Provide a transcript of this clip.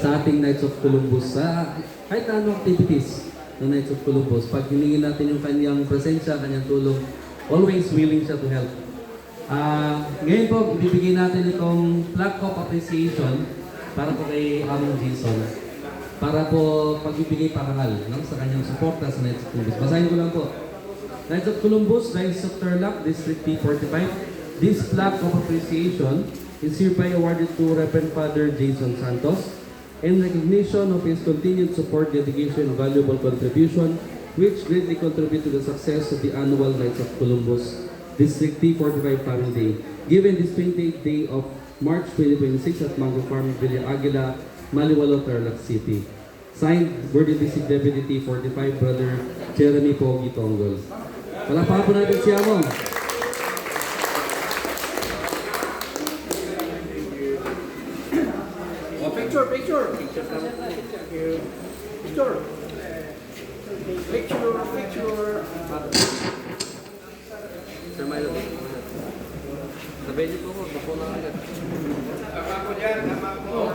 sa ating Knights of Columbus, sa kahit na anong activities ng Knights of Columbus. Pag hiningin natin yung kanyang presensya, kanyang tulong, always willing siya to help. Ngayon po, ibibigay natin itong plaque of appreciation para po kay Among Jason. Para po pagbibigay parangal sa kanyang suporta sa Knights of Columbus. Basahin ko lang po. Knights of Columbus, Diocese of Tarlac, District P45. This plaque of appreciation is hereby awarded to Reverend Father Jason Santos in recognition of his continued support, dedication, and valuable contribution which greatly contribute to the success of the annual Knights of Columbus District P45 Family Day, given this 28th day of March 2026 at Mango Farm, Villa Aguila, Maliwalo, Tarlac City. Signed, Worthy District Deputy T45, Brother Jeremy Pogi Tonggol. Palakpakan po natin si Amon. Oh, picture. Picture. Sir Milo, sabihin niyo po ko, tapo na agad. Tama ko dyan, tama ko.